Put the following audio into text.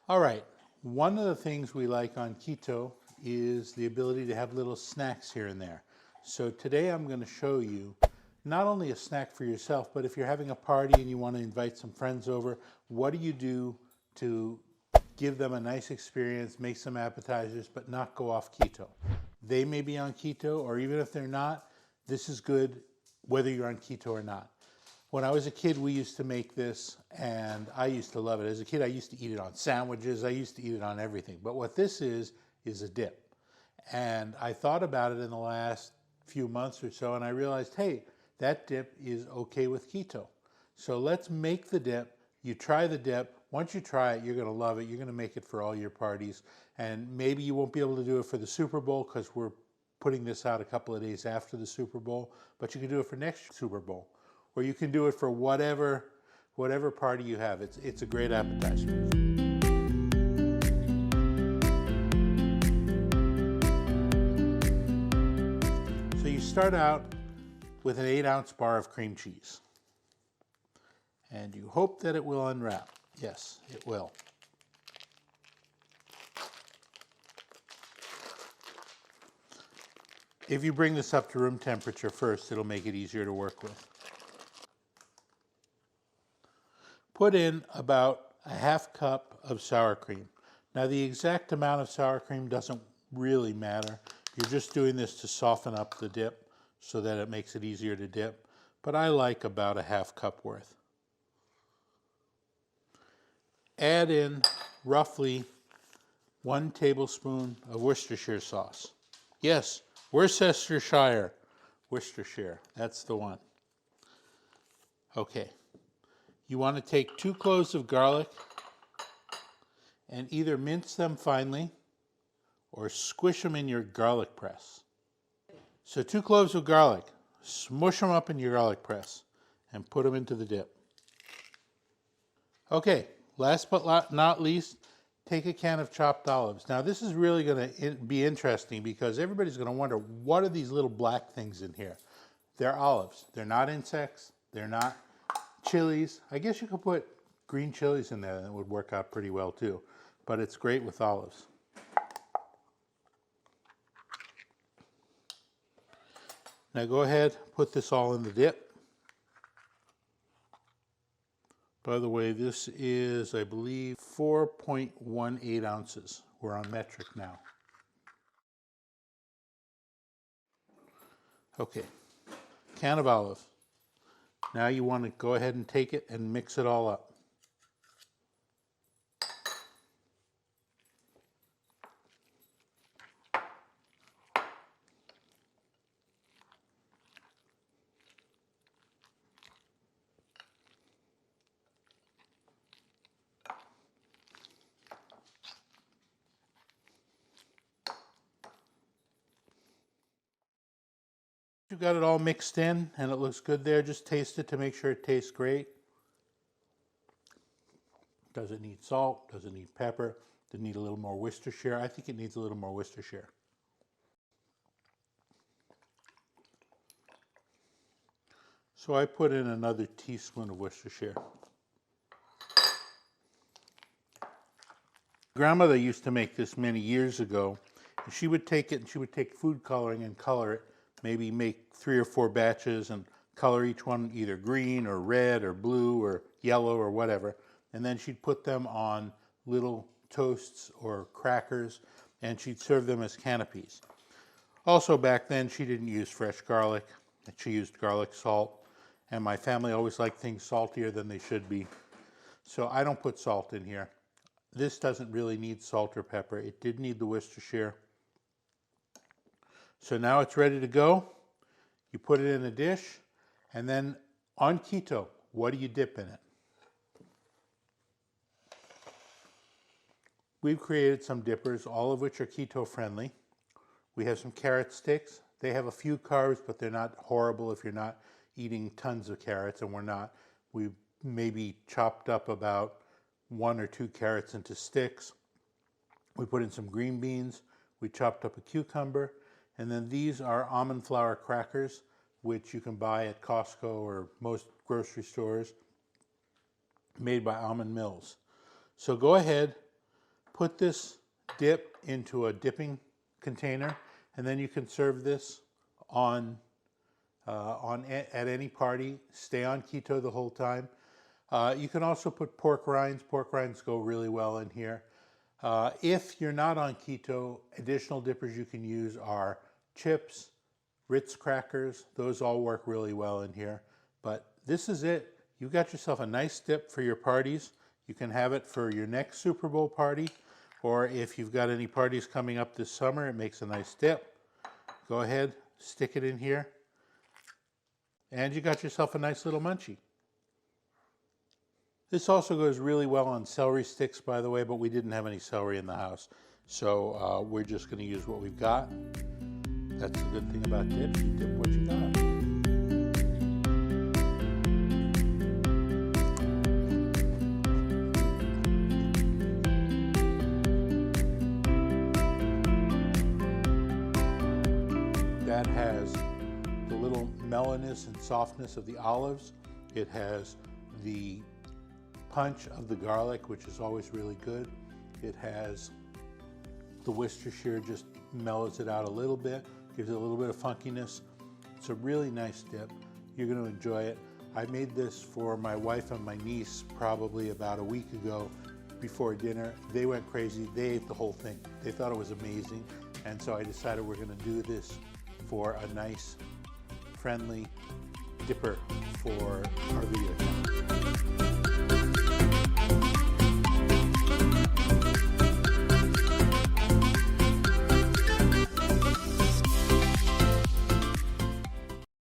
All right, one of the things we like on keto is the ability to have little snacks here and there. So today I'm going to show you not only a snack for yourself, but if you're having a party and you want to invite some friends over, what do you do to give them a nice experience, make some appetizers, but not go off keto? They may be on keto, or even if they're not, this is good whether you're on keto or not. When I was a kid, we used to make this, and I used to love it. As a kid, I used to eat it on sandwiches. I used to eat it on everything. But what this is a dip. And I thought about it in the last few months or so, and I realized, hey, that dip is okay with keto. So let's make the dip. You try the dip. Once you try it, you're going to love it. You're going to make it for all your parties. And maybe you won't be able to do it for the Super Bowl because we're putting this out a couple of days after the Super Bowl, but you can do it for next Super Bowl. Or you can do it for whatever party you have. It's a great appetizer. So you start out with an 8-ounce bar of cream cheese. And you hope that it will unwrap. Yes, it will. If you bring this up to room temperature first, it'll make it easier to work with. Put in about a half cup of sour cream. Now the exact amount of sour cream doesn't really matter. You're just doing this to soften up the dip so that it makes it easier to dip. But I like about a half cup worth. Add in roughly 1 tablespoon of Worcestershire sauce. Yes, Worcestershire. Worcestershire, that's the one. Okay. You want to take 2 cloves of garlic and either mince them finely or squish them in your garlic press. So 2 cloves of garlic, smush them up in your garlic press and put them into the dip. Okay, last but not least, take a can of chopped olives. Now this is really going to be interesting because everybody's going to wonder, what are these little black things in here? They're olives. They're not insects. They're not chilies. I guess you could put green chilies in there and it would work out pretty well too, but it's great with olives. Now go ahead, put this all in the dip. By the way, this is, I believe, 4.18 ounces. We're on metric now. Okay, can of olive. Now you want to go ahead and take it and mix it all up. You've got it all mixed in and it looks good there. Just taste it to make sure it tastes great. Does it need salt? Does it need pepper? Does it need a little more Worcestershire? I think it needs a little more Worcestershire. So I put in another teaspoon of Worcestershire. Grandmother used to make this many years ago. And she would take it and she would take food coloring and color it. Maybe make 3 or 4 batches and color each one either green or red or blue or yellow or whatever. And then she'd put them on little toasts or crackers and she'd serve them as canapes. Also back then she didn't use fresh garlic. She used garlic salt. And my family always liked things saltier than they should be. So I don't put salt in here. This doesn't really need salt or pepper. It did need the Worcestershire. So now it's ready to go. You put it in a dish, and then on keto, what do you dip in it? We've created some dippers, all of which are keto friendly. We have some carrot sticks. They have a few carbs, but they're not horrible if you're not eating tons of carrots, and we're not. We maybe chopped up about 1 or 2 carrots into sticks. We put in some green beans. We chopped up a cucumber. And then these are almond flour crackers, which you can buy at Costco or most grocery stores, made by Almond Mills. So go ahead, put this dip into a dipping container, and then you can serve this at any party. Stay on keto the whole time. You can also put pork rinds. Pork rinds go really well in here. If you're not on keto, additional dippers you can use are chips, Ritz crackers. Those all work really well in here. But this is it. You got yourself a nice dip for your parties. You can have it for your next Super Bowl party, or if you've got any parties coming up this summer, it makes a nice dip. Go ahead, stick it in here, and you got yourself a nice little munchie. This also goes really well on celery sticks, by the way, but we didn't have any celery in the house, so we're just going to use what we've got. That's the good thing about dips. You dip what you got. That has the little mellowness and softness of the olives. It has the punch of the garlic, which is always really good. It has the Worcestershire, just mellows it out a little bit, gives it a little bit of funkiness. It's a really nice dip. You're going to enjoy it. I made this for my wife and my niece probably about a week ago before dinner. They went crazy. They ate the whole thing. They thought it was amazing. And so I decided we're going to do this for a nice, friendly dipper for our video channel.